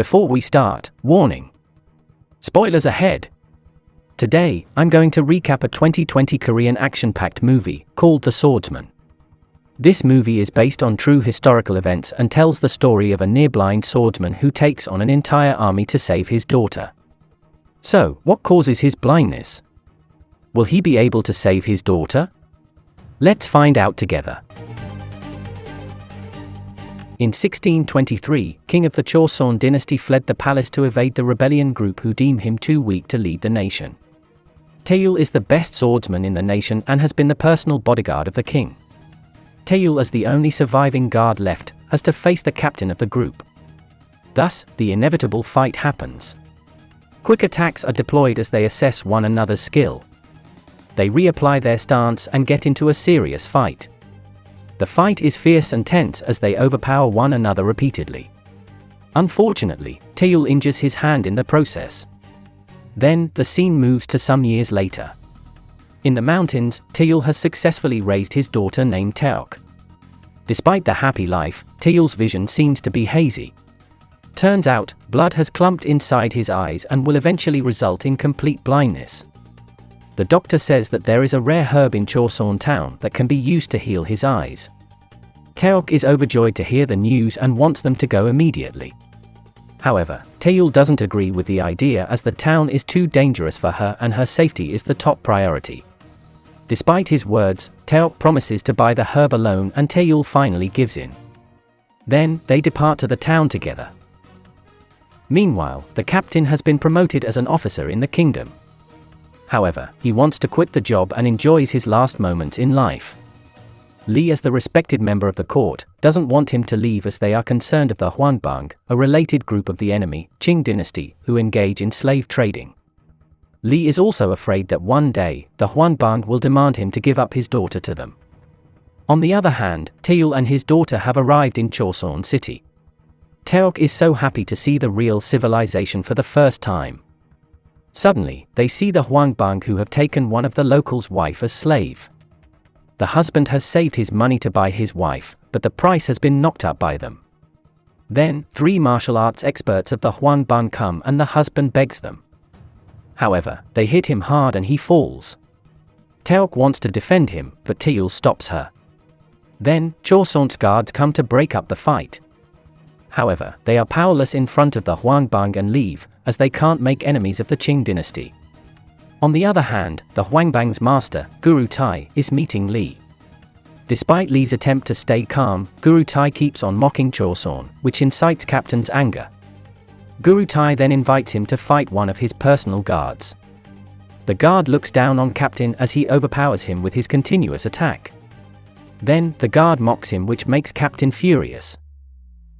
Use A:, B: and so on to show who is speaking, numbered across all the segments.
A: Before we start, warning. Spoilers ahead. Today, I'm going to recap a 2020 Korean action-packed movie called The Swordsman. This movie is based on true historical events and tells the story of a near-blind swordsman who takes on an entire army to save his daughter. So, what causes his blindness? Will he be able to save his daughter? Let's find out together. In 1623, king of the Joseon dynasty fled the palace to evade the rebellion group who deem him too weak to lead the nation. Taeul is the best swordsman in the nation and has been the personal bodyguard of the king. Taeul, as the only surviving guard left, has to face the captain of the group. Thus, the inevitable fight happens. Quick attacks are deployed as they assess one another's skill. They reapply their stance and get into a serious fight. The fight is fierce and tense as they overpower one another repeatedly. Unfortunately, Taeul injures his hand in the process. Then, the scene moves to some years later. In the mountains, Taeul has successfully raised his daughter named Taeok. Despite the happy life, Taeul's vision seems to be hazy. Turns out, blood has clumped inside his eyes and will eventually result in complete blindness. The doctor says that there is a rare herb in Joseon town that can be used to heal his eyes. Taeok is overjoyed to hear the news and wants them to go immediately. However, Taeul doesn't agree with the idea as the town is too dangerous for her and her safety is the top priority. Despite his words, Taeok promises to buy the herb alone and Taeul finally gives in. Then, they depart to the town together. Meanwhile, the captain has been promoted as an officer in the kingdom. However, he wants to quit the job and enjoys his last moments in life. Lee, as the respected member of the court, doesn't want him to leave as they are concerned of the Hwangbank, a related group of the enemy, Qing dynasty, who engage in slave trading. Lee is also afraid that one day, the Hwangbank will demand him to give up his daughter to them. On the other hand, Taeul and his daughter have arrived in Joseon City. Taeok is so happy to see the real civilization for the first time. Suddenly, they see the Hwangbank who have taken one of the locals' wife as slave. The husband has saved his money to buy his wife, but the price has been knocked up by them. Then, 3 martial arts experts of the Hwangbank come and the husband begs them. However, they hit him hard and he falls. Taeok wants to defend him, but Taeul stops her. Then, Joseon's guards come to break up the fight. However, they are powerless in front of the Hwangbank and leave, as they can't make enemies of the Qing dynasty. On the other hand, the Hwangbank's master, Guru Tai, is meeting Lee. Despite Lee's attempt to stay calm, Guru Tai keeps on mocking Joseon, which incites Captain's anger. Guru Tai then invites him to fight one of his personal guards. The guard looks down on Captain as he overpowers him with his continuous attack. Then, the guard mocks him, which makes Captain furious.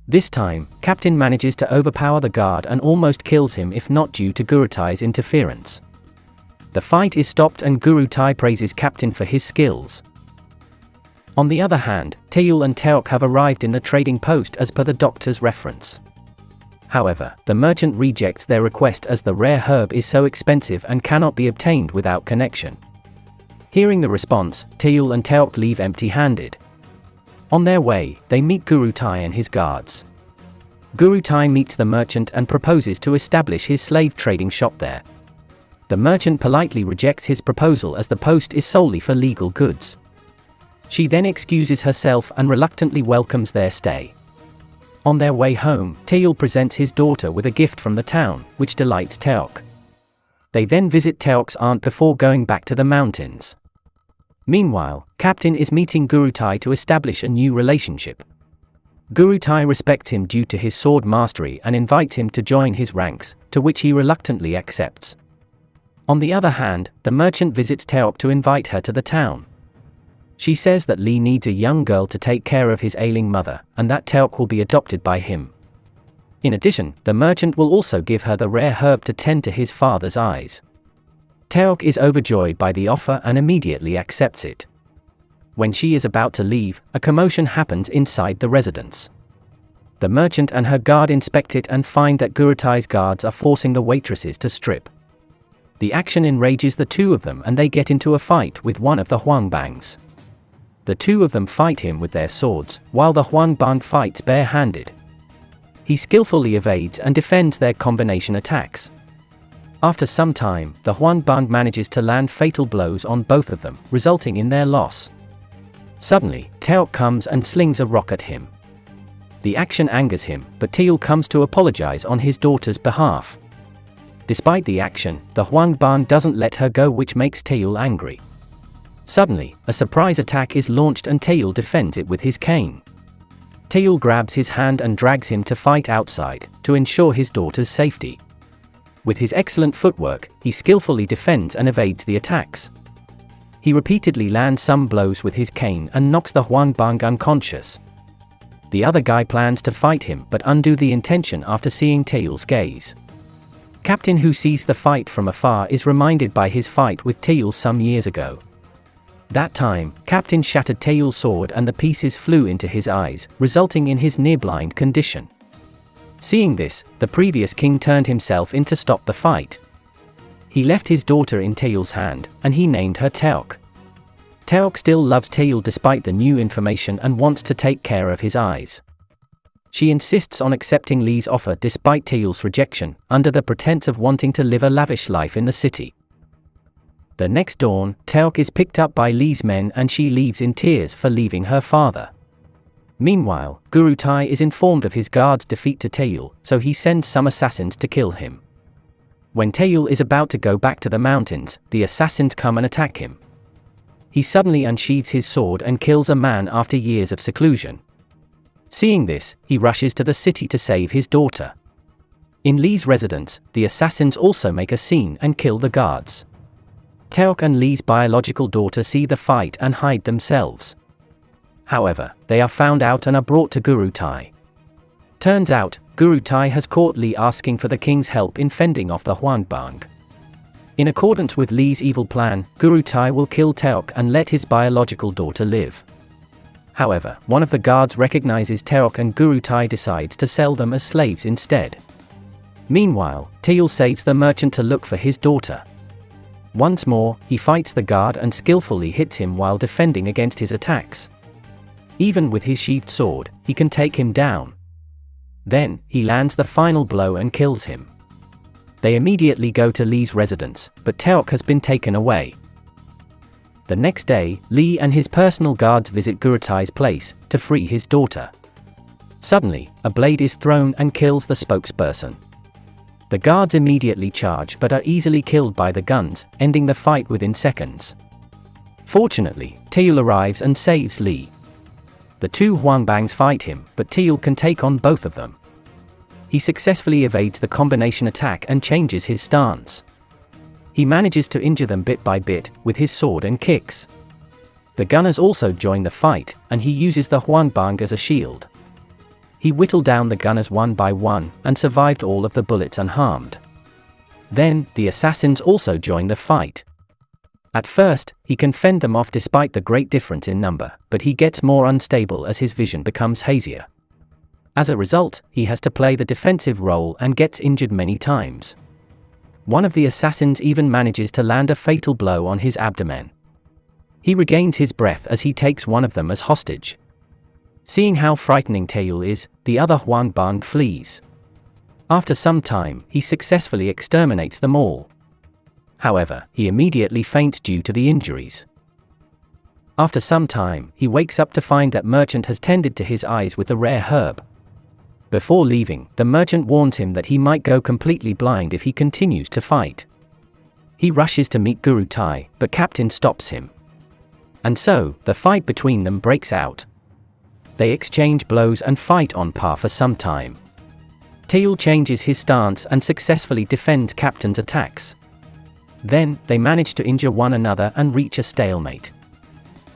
A: This time, Captain manages to overpower the guard and almost kills him if not due to Guru Tai's interference. The fight is stopped and Guru Tai praises Captain for his skills. On the other hand, Taeul and Taeok have arrived in the trading post as per the doctor's reference. However, the merchant rejects their request as the rare herb is so expensive and cannot be obtained without connection. Hearing the response, Taeul and Taeok leave empty-handed. On their way, they meet Guru Tai and his guards. Guru Tai meets the merchant and proposes to establish his slave trading shop there. The merchant politely rejects his proposal as the post is solely for legal goods. She then excuses herself and reluctantly welcomes their stay. On their way home, Taeul presents his daughter with a gift from the town, which delights Taeok. They then visit Taeok's aunt before going back to the mountains. Meanwhile, Captain is meeting Guru Tai to establish a new relationship. Guru Tai respects him due to his sword mastery and invites him to join his ranks, to which he reluctantly accepts. On the other hand, the merchant visits Taeok to invite her to the town. She says that Lee needs a young girl to take care of his ailing mother, and that Taeok will be adopted by him. In addition, the merchant will also give her the rare herb to tend to his father's eyes. Taeok is overjoyed by the offer and immediately accepts it. When she is about to leave, a commotion happens inside the residence. The merchant and her guard inspect it and find that Guru Tai's guards are forcing the waitresses to strip. The action enrages the two of them and they get into a fight with one of the Hwangbanks. The two of them fight him with their swords, while the Hwangbank fights bare-handed. he skillfully evades and defends their combination attacks. After some time, the Huangbang manages to land fatal blows on both of them, resulting in their loss. Suddenly, Taeok comes and slings a rock at him. The action angers him, but Taeul comes to apologize on his daughter's behalf. Despite the action, the Huangbang doesn't let her go, which makes Taeul angry. Suddenly, a surprise attack is launched and Taeul defends it with his cane. Taeul grabs his hand and drags him to fight outside, to ensure his daughter's safety. With his excellent footwork, he skillfully defends and evades the attacks. He repeatedly lands some blows with his cane and knocks the Huangbang unconscious. The other guy plans to fight him but undo the intention after seeing Taeul's gaze. Captain, who sees the fight from afar, is reminded by his fight with Taeul some years ago. That time, Captain shattered Taeul's sword and the pieces flew into his eyes, resulting in his near-blind condition. Seeing this, the previous king turned himself in to stop the fight. He left his daughter in Taeul's hand, and he named her Taeok. Taeok still loves Taeul despite the new information and wants to take care of his eyes. She insists on accepting Lee's offer despite Taeul's rejection, under the pretense of wanting to live a lavish life in the city. The next dawn, Taeok is picked up by Lee's men and she leaves in tears for leaving her father. Meanwhile, Guru Tai is informed of his guard's defeat to Taeul, so he sends some assassins to kill him. When Taeul is about to go back to the mountains, the assassins come and attack him. He suddenly unsheathes his sword and kills a man after years of seclusion. Seeing this, he rushes to the city to save his daughter. In Lee's residence, the assassins also make a scene and kill the guards. Taeok and Lee's biological daughter see the fight and hide themselves. However, they are found out and are brought to Guru Tai. Turns out, Guru Tai has caught Lee asking for the king's help in fending off the Huangbang. In accordance with Lee's evil plan, Guru Tai will kill Taeok and let his biological daughter live. However, one of the guards recognizes Taeok and Guru Tai decides to sell them as slaves instead. Meanwhile, Taeul saves the merchant to look for his daughter. Once more, he fights the guard and skillfully hits him while defending against his attacks. Even with his sheathed sword, he can take him down. Then, he lands the final blow and kills him. They immediately go to Lee's residence, but Taeok has been taken away. The next day, Lee and his personal guards visit Guru Tai's place to free his daughter. Suddenly, a blade is thrown and kills the spokesperson. The guards immediately charge but are easily killed by the guns, ending the fight within seconds. Fortunately, Taeul arrives and saves Lee. The two Huangbangs fight him, but Taeul can take on both of them. He successfully evades the combination attack and changes his stance. He manages to injure them bit by bit, with his sword and kicks. The gunners also join the fight, and he uses the Huangbang as a shield. He whittled down the gunners one by one, and survived all of the bullets unharmed. Then, the assassins also join the fight. At first, he can fend them off despite the great difference in number, but he gets more unstable as his vision becomes hazier. As a result, he has to play the defensive role and gets injured many times. One of the assassins even manages to land a fatal blow on his abdomen. He regains his breath as he takes one of them as hostage. Seeing how frightening Taeul is, the other Huangbang flees. After some time, he successfully exterminates them all. However, he immediately faints due to the injuries. After some time, he wakes up to find that merchant has tended to his eyes with a rare herb. Before leaving, the merchant warns him that he might go completely blind if he continues to fight. He rushes to meet Guru Tai, but Captain stops him. And so, the fight between them breaks out. They exchange blows and fight on par for some time. Taeul changes his stance and successfully defends Captain's attacks. Then, they manage to injure one another and reach a stalemate.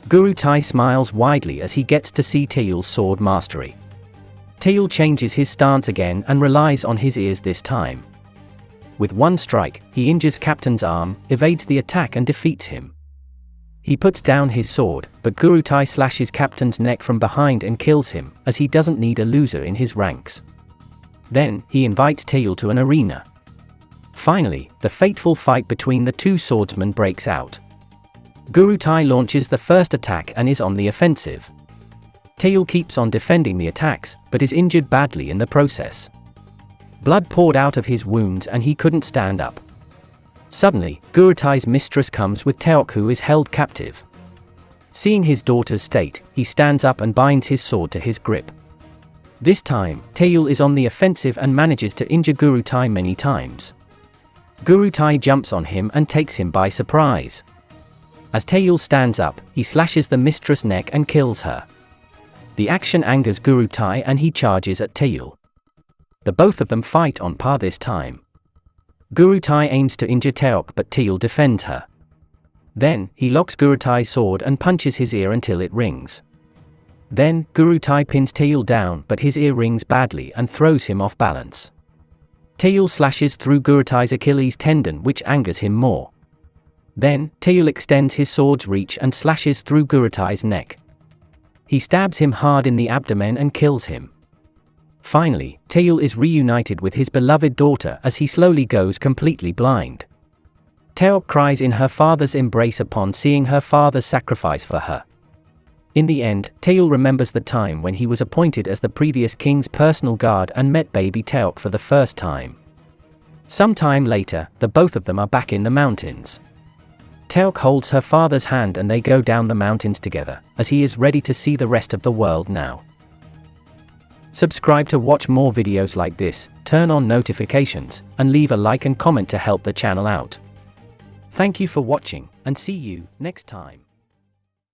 A: Guru Tai smiles widely as he gets to see Taeul's sword mastery. Taeul changes his stance again and relies on his ears this time. With one strike, he injures Captain's arm, evades the attack and defeats him. He puts down his sword, but Guru Tai slashes Captain's neck from behind and kills him, as he doesn't need a loser in his ranks. Then, he invites Taeul to an arena. Finally, the fateful fight between the two swordsmen breaks out. Guru Tai launches the first attack and is on the offensive. Taeyul keeps on defending the attacks, but is injured badly in the process. Blood poured out of his wounds and he couldn't stand up. Suddenly, Gurutai's mistress comes with Taeok, who is held captive. Seeing his daughter's state, he stands up and binds his sword to his grip. This time, Taeyul is on the offensive and manages to injure Gurutai many times. Gurutai jumps on him and takes him by surprise. As Taeyul stands up, he slashes the mistress' neck and kills her. The action angers Gurutai and he charges at Taeyul. The both of them fight on par this time. Gurutai aims to injure Taeok, but Taeyul defends her. Then, he locks Gurutai's sword and punches his ear until it rings. Then, Gurutai pins Taeyul down, but his ear rings badly and throws him off balance. Taeyul slashes through Gurutai's Achilles tendon, which angers him more. Then, Taeyul extends his sword's reach and slashes through Gurutai's neck. He stabs him hard in the abdomen and kills him. Finally, Taeyul is reunited with his beloved daughter as he slowly goes completely blind. Taeok cries in her father's embrace upon seeing her father's sacrifice for her. In the end, Taeyul remembers the time when he was appointed as the previous king's personal guard and met baby Taeok for the first time. Some time later, the both of them are back in the mountains. Taeok holds her father's hand and they go down the mountains together, as he is ready to see the rest of the world now. Subscribe to watch more videos like this, turn on notifications, and leave a like and comment to help the channel out. Thank you for watching, and see you next time.